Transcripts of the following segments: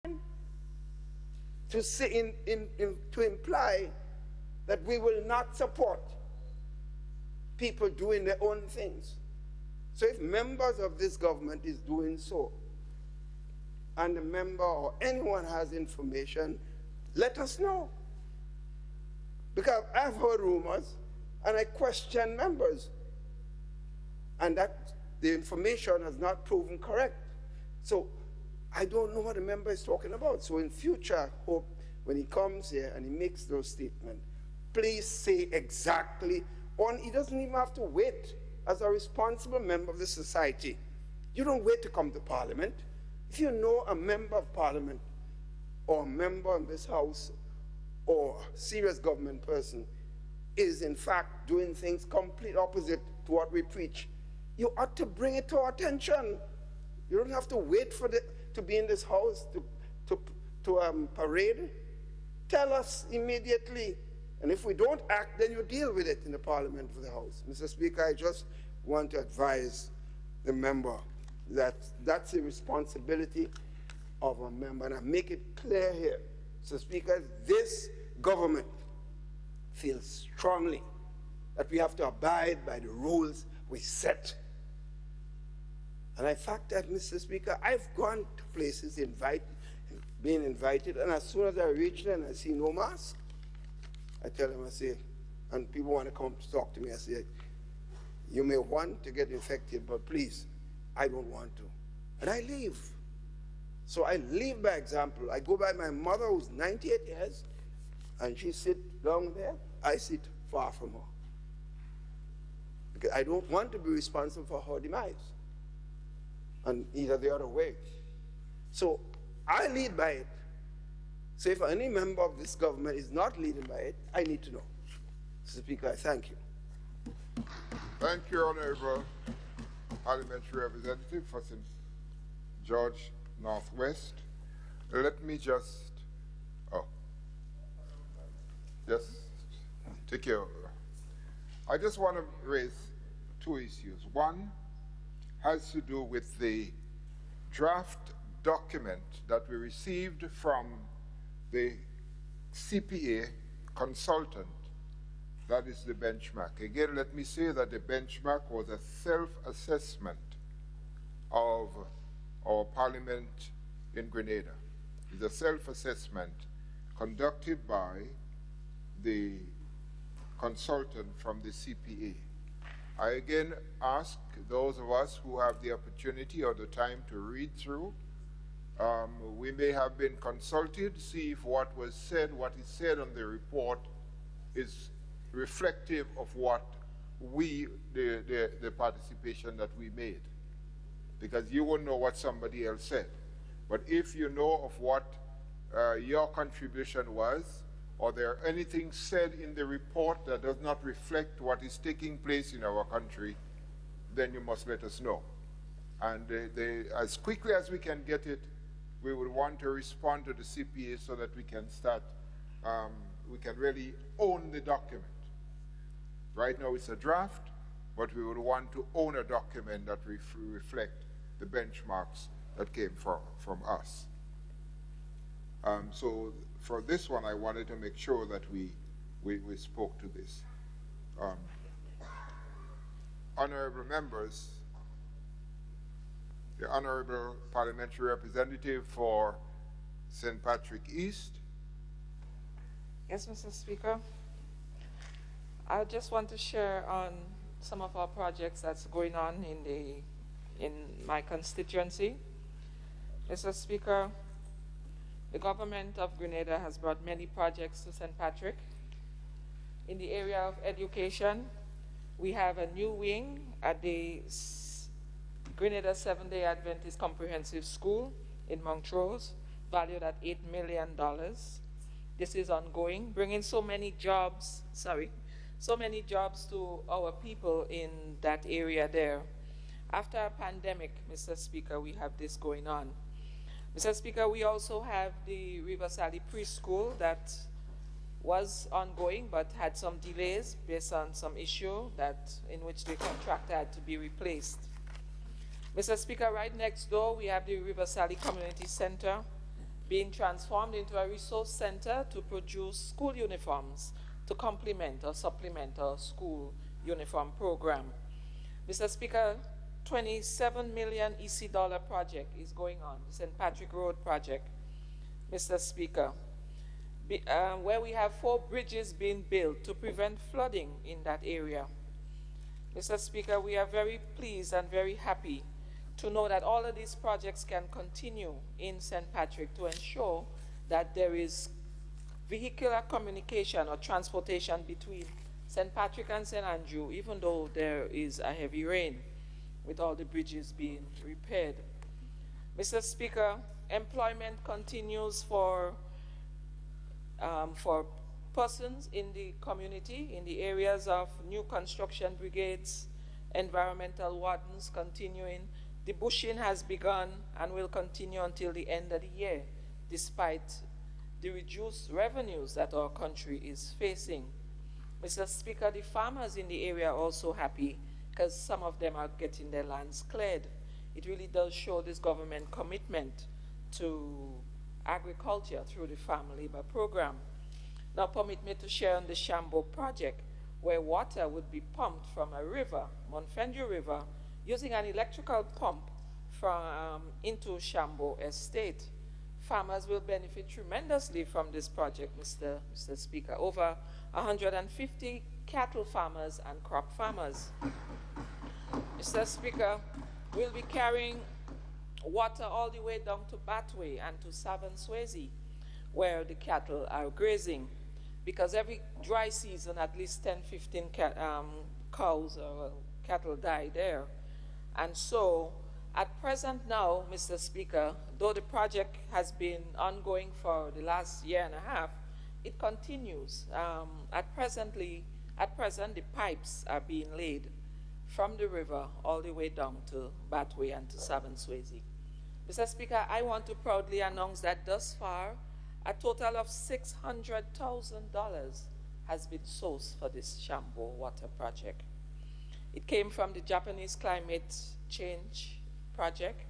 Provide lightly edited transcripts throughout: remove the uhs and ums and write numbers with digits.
to say to imply that we will not support people doing their own things. So if members of this government is doing so, and a member or anyone has information, let us know. Because I've heard rumors, and I question members, and that the information has not proven correct. So I don't know what the member is talking about. So in future, I hope when he comes here and he makes those statements, please say exactly, he doesn't even have to wait. As a responsible member of the society, you don't wait to come to Parliament. If you know a member of Parliament or a member in this House or serious government person is in fact doing things complete opposite to what we preach, you ought to bring it to our attention. You don't have to wait for to be in this House to parade. Tell us immediately. And if we don't act, then you deal with it in the Parliament of the House. Mr. Speaker, I just want to advise the member that that's a responsibility of a member. And I make it clear here, Mr. Speaker, this government feels strongly that we have to abide by the rules we set. And I fact that, Mr. Speaker, I've gone to places being invited, and as soon as I reach there and I see no mask, I tell them, I say, and people want to come to talk to me, I say, you may want to get infected, but please, I don't want to. And I leave. So I leave by example. I go by my mother, who's 98 years, and she sits down there. I sit far from her. Because I don't want to be responsible for her demise. And either the other way. So I lead by it. So if any member of this government is not leading by it, I need to know. Mr. Speaker, I thank you. Thank you, Honorable Parliamentary Representative for St. George Northwest. Let me just take care. I just want to raise two issues. One has to do with the draft document that we received from the CPA consultant, that is the benchmark. Again, let me say that the benchmark was a self-assessment of our parliament in Grenada. It's a self-assessment conducted by the consultant from the CPA. I again ask those of us who have the opportunity or the time to read through. We may have been consulted, see if what is said on the report is reflective of what the participation that we made. Because you won't know what somebody else said. But if you know of what your contribution was, or there anything said in the report that does not reflect what is taking place in our country, then you must let us know. And as quickly as we can get it, we would want to respond to the CPA so that we can start, we can really own the document. Right now it's a draft, but we would want to own a document that reflect the benchmarks that came from us. So for this one, I wanted to make sure that we spoke to this. Honorable members, the Honorable Parliamentary Representative for St. Patrick East. Yes, Mr. Speaker. I just want to share on some of our projects that's going on in my constituency. Mr. Speaker, the government of Grenada has brought many projects to St. Patrick. In the area of education, we have a new wing at the Grenada Seventh-day Adventist Comprehensive School in Montrose, valued at $8 million. This is ongoing, bringing so many jobs to our people in that area there. After a pandemic, Mr. Speaker, we have this going on. Mr. Speaker, we also have the River Sally Preschool that was ongoing but had some delays based on some issue in which the contractor had to be replaced. Mr. Speaker, right next door we have the River Sally Community Center being transformed into a resource center to produce school uniforms to complement or supplement our school uniform program. Mr. Speaker, 27 million EC dollar project is going on, the St. Patrick Road project, Mr. Speaker, where we have 4 bridges being built to prevent flooding in that area. Mr. Speaker, we are very pleased and very happy to know that all of these projects can continue in St. Patrick to ensure that there is vehicular communication or transportation between St. Patrick and St. Andrew, even though there is a heavy rain, with all the bridges being repaired. Mr. Speaker, employment continues for persons in the community, in the areas of new construction brigades, environmental wardens continuing. The bushing has begun and will continue until the end of the year, despite the reduced revenues that our country is facing. Mr. Speaker, the farmers in the area are also happy because some of them are getting their lands cleared. It really does show this government commitment to agriculture through the Farm Labor Program. Now permit me to share on the Shambo project, where water would be pumped from a river, Monfendu River, using an electrical pump from into Shambo Estate. Farmers will benefit tremendously from this project, Mr. Speaker. Over 150 cattle farmers and crop farmers. Mr. Speaker, we'll be carrying water all the way down to Batway and to Savon-Swayze, where the cattle are grazing, because every dry season at least 10-15 cows or cattle die there. And so at present now, Mr. Speaker, though the project has been ongoing for the last year and a half, it continues. At present, the pipes are being laid from the river all the way down to Batway and to Savon-Swayze. Mr. Speaker, I want to proudly announce that thus far, a total of $600,000 has been sourced for this Shambo water project. It came from the Japanese Climate Change Project,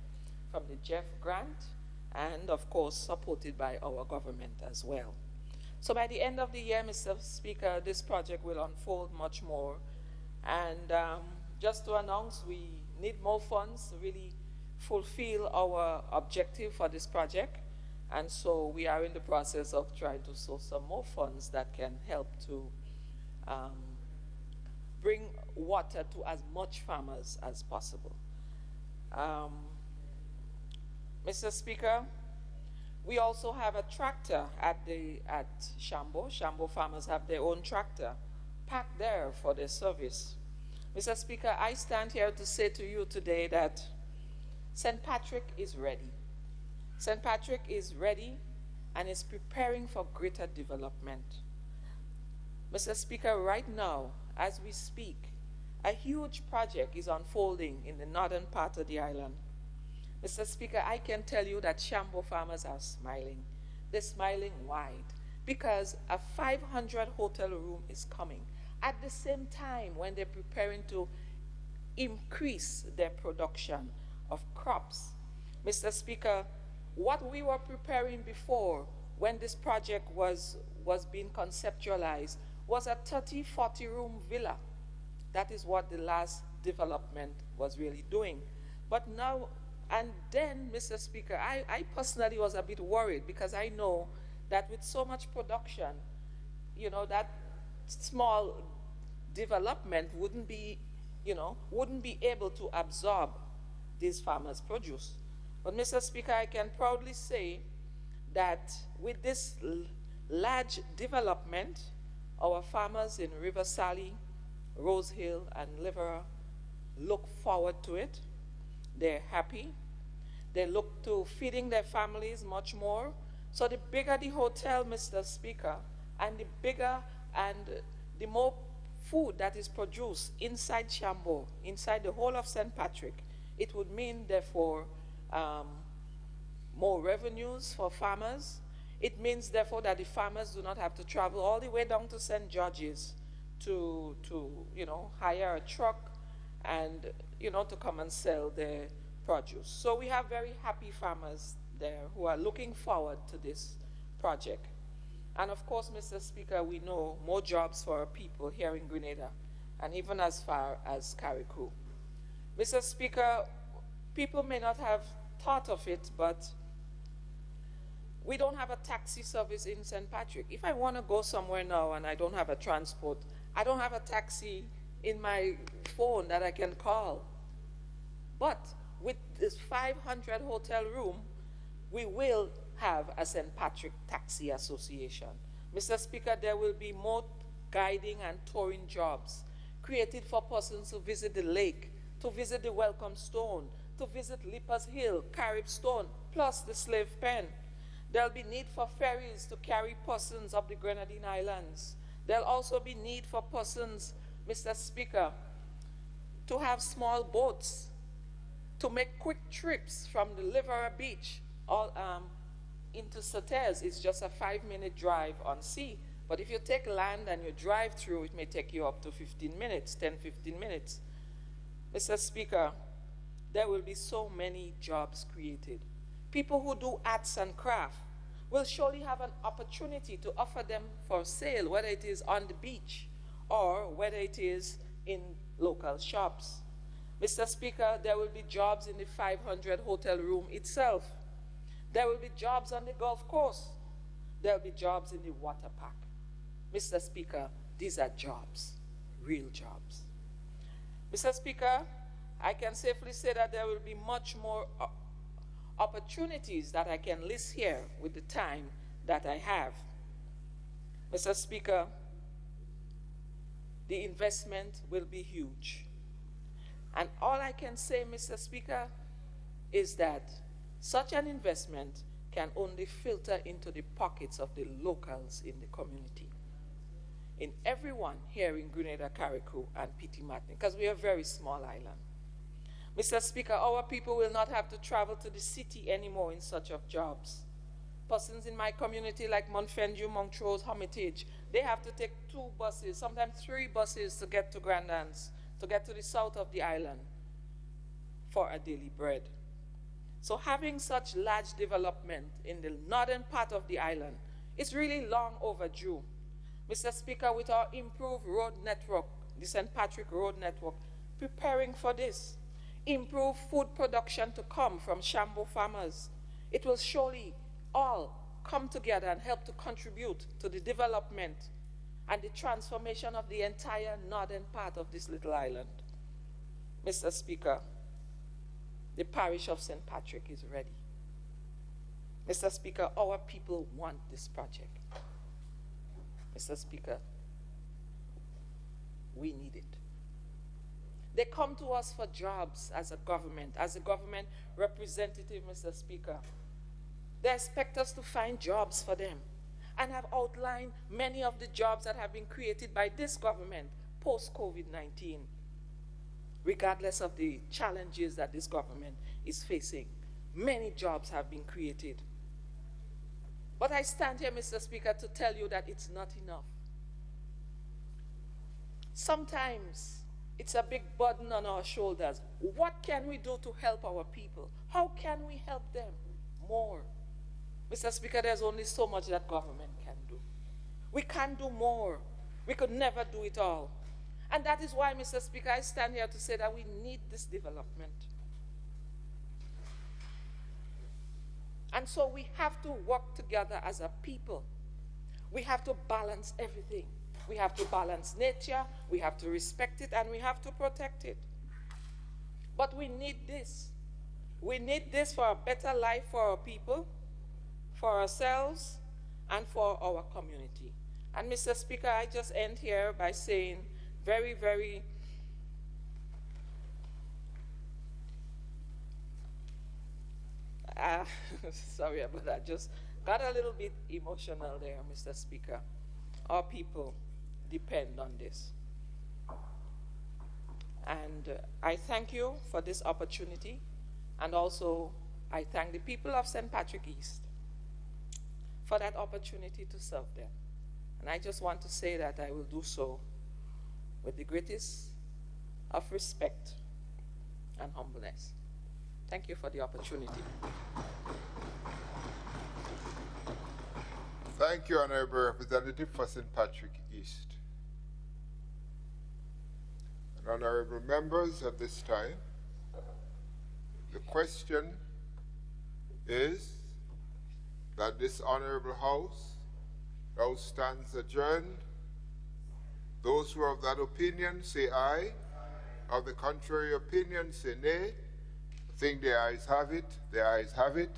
from the Jeff Grant, and of course supported by our government as well. So by the end of the year, Mr. Speaker, this project will unfold much more. And just to announce, we need more funds to really fulfill our objective for this project. And so we are in the process of trying to source some more funds that can help to bring water to as much farmers as possible. Mr. Speaker, we also have a tractor at Shambo. Shambo farmers have their own tractor packed there for their service. Mr. Speaker, I stand here to say to you today that St. Patrick is ready. St. Patrick is ready and is preparing for greater development. Mr. Speaker, right now, as we speak, a huge project is unfolding in the northern part of the island. Mr. Speaker, I can tell you that Shambo farmers are smiling. They're smiling wide because a 500 hotel room is coming at the same time when they're preparing to increase their production of crops. Mr. Speaker, what we were preparing before when this project was being conceptualized was a 30-40 room villa. That is what the last development was really doing. But now, and then, Mr. Speaker, I personally was a bit worried because I know that with so much production, you know, that small development wouldn't be able to absorb these farmers' produce. But Mr. Speaker, I can proudly say that with this large development, our farmers in River Sally, Rose Hill, and Liverpool look forward to it. They're happy. They look to feeding their families much more. So the bigger the hotel, Mr. Speaker, and the bigger and the more food that is produced inside Shambo, inside the whole of St. Patrick, it would mean, therefore, more revenues for farmers. It means, therefore, that the farmers do not have to travel all the way down to St. George's to hire a truck and, to come and sell their produce. So we have very happy farmers there who are looking forward to this project. And of course, Mr. Speaker, we know more jobs for our people here in Grenada, and even as far as Carriacou. Mr. Speaker, people may not have thought of it, but we don't have a taxi service in St. Patrick. If I want to go somewhere now and I don't have a transport, I don't have a taxi in my phone that I can call. But with this 500 hotel room, we will have a St. Patrick Taxi Association. Mr. Speaker, there will be more guiding and touring jobs created for persons to visit the lake, to visit the Welcome Stone, to visit Lippers Hill, Carib Stone, plus the Slave Pen. There'll be need for ferries to carry persons up the Grenadine Islands. There'll also be need for persons, Mr. Speaker, to have small boats, to make quick trips from the Livera Beach all, into Sauteurs. It's just a 5-minute drive on sea. But if you take land and you drive through, it may take you up to 15 minutes, 10, 15 minutes. Mr. Speaker, there will be so many jobs created. People who do arts and craft will surely have an opportunity to offer them for sale, whether it is on the beach or whether it is in local shops. Mr. Speaker, there will be jobs in the 500 hotel room itself. There will be jobs on the Gulf Coast. There will be jobs in the water park. Mr. Speaker, these are jobs, real jobs. Mr. Speaker, I can safely say that there will be much more opportunities that I can list here with the time that I have. Mr. Speaker, the investment will be huge. And all I can say, Mr. Speaker, is that such an investment can only filter into the pockets of the locals in the community, in everyone here in Grenada, Carriacou, and Petite Martinique, because we are a very small island. Mr. Speaker, our people will not have to travel to the city anymore in search of jobs. Persons in my community like Montfendu, Montrose, Hermitage, they have to take 2 buses, sometimes 3 buses to get to Grand Anse, to get to the south of the island for a daily bread. So having such large development in the northern part of the island is really long overdue. Mr. Speaker, with our improved road network, the St. Patrick Road Network, preparing for this, improved food production to come from Shambo farmers, it will surely all come together and help to contribute to the development and the transformation of the entire northern part of this little island. Mr. Speaker, the parish of St. Patrick is ready. Mr. Speaker, our people want this project. Mr. Speaker, we need it. They come to us for jobs as a government representative, Mr. Speaker. They expect us to find jobs for them, and have outlined many of the jobs that have been created by this government post-COVID-19, regardless of the challenges that this government is facing. Many jobs have been created. But I stand here, Mr. Speaker, to tell you that it's not enough. Sometimes it's a big burden on our shoulders. What can we do to help our people? How can we help them more? Mr. Speaker, there's only so much that government can do. We can do more. We could never do it all. And that is why, Mr. Speaker, I stand here to say that we need this development. And so we have to work together as a people. We have to balance everything. We have to balance nature, we have to respect it, and we have to protect it. But we need this. We need this for a better life for our people, for ourselves, and for our community. And Mr. Speaker, I just end here by saying very, very sorry, but I just got a little bit emotional there, Mr. Speaker. Our people depend on this. And I thank you for this opportunity, and also I thank the people of St. Patrick East for that opportunity to serve them. And I just want to say that I will do so with the greatest of respect and humbleness. Thank you for the opportunity. Thank you, Honorable Representative for St. Patrick East. And honorable members, at this time, the question is that this honorable House now stands adjourned. Those who are of that opinion say aye. Of the contrary opinion say nay. I think the ayes have it. The ayes have it.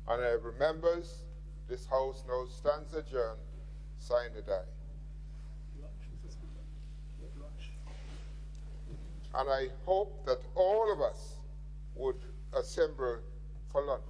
Honorable members, this House now stands adjourned. Sign the die. And I hope that all of us would assemble for lunch.